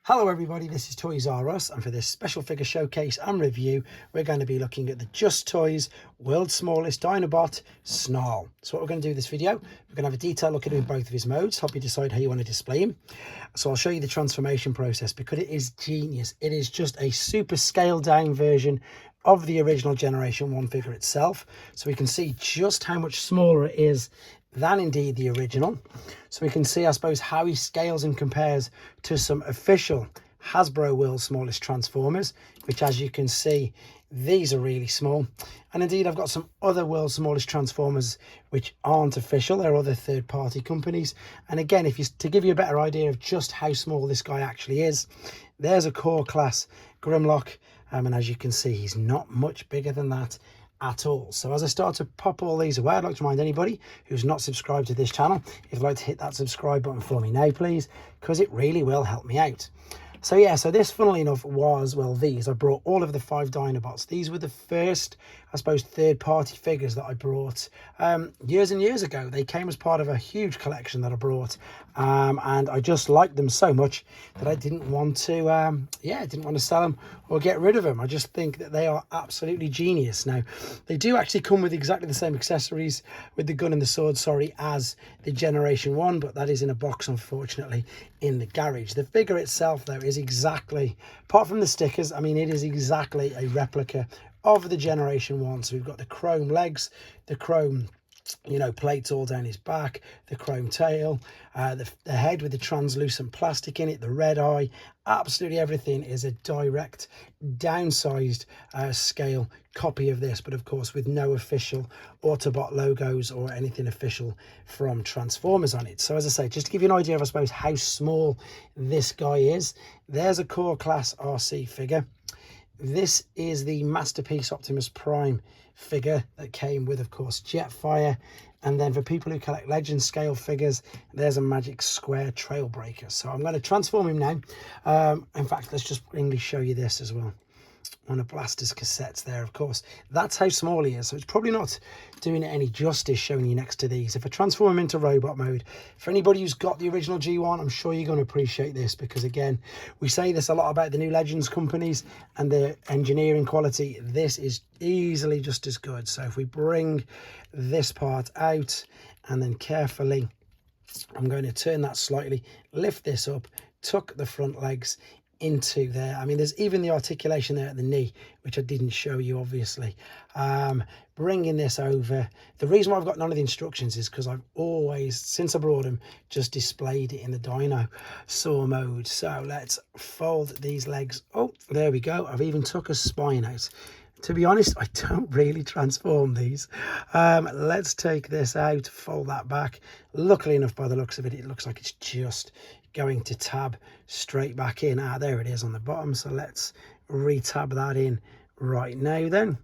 Hello everybody, this is Toys R Us, and for this special figure showcase and review we're going to be looking at the Justitoys World's Smallest Dinobot, Snarl. So what we're going to do in this video, we're going to have a detailed look at him in both of his modes, help you decide how you want to display him. So I'll show you the transformation process because it is genius. It is just a super scaled down version of the original Generation 1 figure itself. So we can see just how much smaller it is than indeed the original. So we can see, I suppose, how he scales and compares to some official Hasbro World's Smallest Transformers, which, as you can see, these are really small. And indeed, I've got some other World's Smallest Transformers which aren't official. They're other third-party companies. And again, to give you a better idea of just how small this guy actually is, there's a core class Grimlock, and as you can see, he's not much bigger than that at all. So as I start to pop all these away, I'd like to remind anybody who's not subscribed to this channel, if you'd like to hit that subscribe button for me now, please, because it really will help me out. So yeah, so this, funnily enough, was, well, I brought all of the 5 Dinobots. These were the first, I suppose, third-party figures that I brought years and years ago. They came as part of a huge collection that I brought, and I just liked them so much that I didn't want to, didn't want to sell them or get rid of them. I just think that they are absolutely genius. Now, they do actually come with exactly the same accessories, with the gun and the sword, as the Generation 1, but that is in a box, unfortunately, in the garage. The figure itself, though, is exactly, apart from the stickers, I mean, it is exactly a replica of the Generation 1. So we've got the chrome legs, the chrome, plates all down his back, the chrome tail, the head with the translucent plastic in it, the red eye. Absolutely everything is a direct downsized scale copy of this, but of course with no official Autobot logos or anything official from Transformers on it. So as I say, just to give you an idea of, I suppose, how small this guy is, there's a core class RC figure. This is the Masterpiece Optimus Prime figure that came with, of course, Jetfire. And then for people who collect Legend scale figures, there's a Magic Square Trailbreaker. So I'm going to transform him now. In fact, let's just quickly show you this as well. On a Blaster's cassettes there, of course. That's how small he is. So it's probably not doing it any justice showing you next to these. If I transform him into robot mode, for anybody who's got the original G1, I'm sure you're going to appreciate this, because again, we say this a lot about the new Legends companies and the engineering quality. This is easily just as good. So if we bring this part out and then carefully, I'm going to turn that slightly, lift this up, tuck the front legs into there. I mean, there's even the articulation there at the knee, which I didn't show you, obviously. Bringing this over, the reason why I've got none of the instructions is because I've always, since I brought them, just displayed it in the dino saw mode. So let's fold these legs. Oh, there we go. I've even took a spine out. To be honest, I don't really transform these. Let's take this out, fold that back. Luckily enough, by the looks of it, it looks like it's just going to tab straight back in. There it is on the bottom. So let's re-tab that in right now then.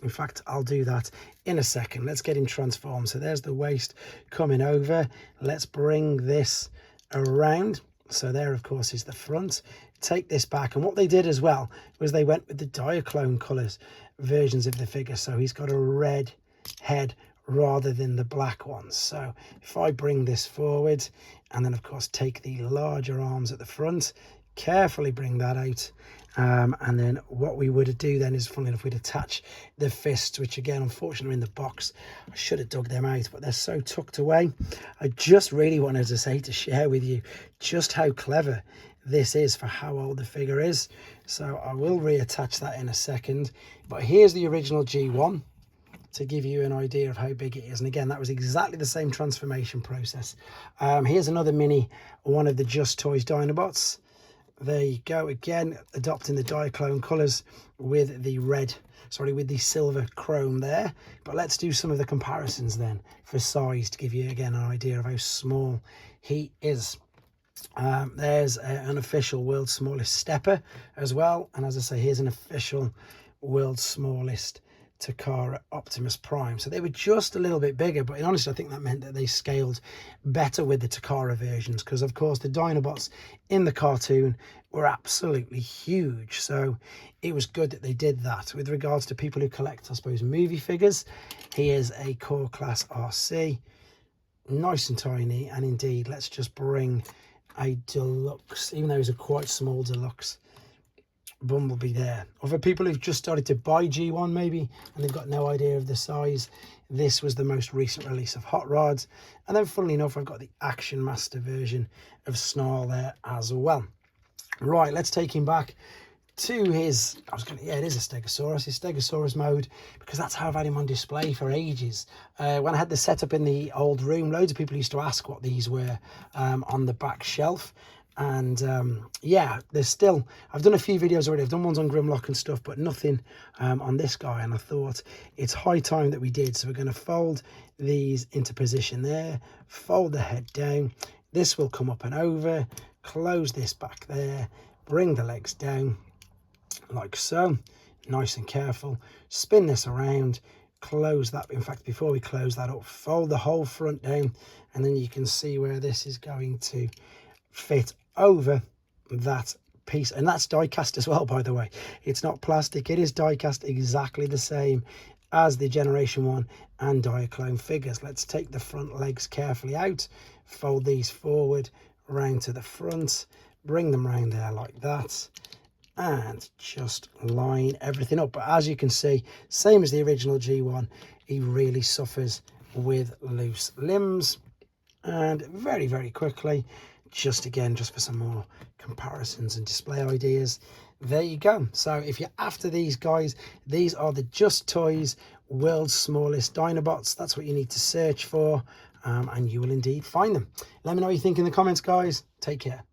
In fact, I'll do that in a second. Let's get him transformed. So there's the waist coming over. Let's bring this around. So there, of course, is the front. Take this back, and what they did as well was they went with the Diaclone colours versions of the figure. So he's got a red head rather than the black ones. So if I bring this forward and then, of course, take the larger arms at the front, carefully bring that out, and then what we would do then is, funnily enough, we'd attach the fists, which again, unfortunately, are in the box. I should have dug them out, but they're so tucked away. I just really wanted to share with you just how clever this is for how old the figure is. So I will reattach that in a second, but here's the original G1 to give you an idea of how big it is. And again, that was exactly the same transformation process. Here's another mini one of the Justitoys Dinobots. There you go, again adopting the Diaclone colours with the with the silver chrome there. But let's do some of the comparisons then for size to give you again an idea of how small he is. There's an official World's Smallest Stepper as well, and as I say, here's an official World's Smallest Takara Optimus Prime. So they were just a little bit bigger, but in honesty, I think that meant that they scaled better with the Takara versions, because of course the Dinobots in the cartoon were absolutely huge. So it was good that they did that. With regards to people who collect, I suppose, movie figures, he is a core class RC, nice and tiny. And indeed, let's just bring a deluxe, even though it's a quite small deluxe Bumblebee there. Or for people who've just started to buy G1 maybe, and they've got no idea of the size, this was the most recent release of Hot Rods. And then funnily enough, I've got the Action Master version of Snarl there as well. Right, let's take him back to his, yeah, it is a Stegosaurus, his Stegosaurus mode, because that's how I've had him on display for ages. When I had this set up in the old room, loads of people used to ask what these were on the back shelf. And yeah, there's still, I've done a few videos already, I've done ones on Grimlock and stuff, but nothing on this guy. And I thought it's high time that we did. So we're going to fold these into position there, fold the head down. This will come up and over, close this back there, bring the legs down like so, nice and careful. Spin this around, close that. In fact, before we close that up, fold the whole front down, and then you can see where this is going to fit over that piece. And that's die cast as well, by the way. It's not plastic, it is die cast, exactly the same as the Generation 1 and Diaclone figures. Let's take the front legs carefully out, fold these forward round to the front, bring them round there like that, and just line everything up. But as you can see, same as the original G1, he really suffers with loose limbs. And very, very quickly, just for some more comparisons and display ideas, there you go. So if you're after these guys, these are the Justitoys World's Smallest Dinobots. That's what you need to search for, and you will indeed find them. Let me know what you think in the comments, guys. Take care.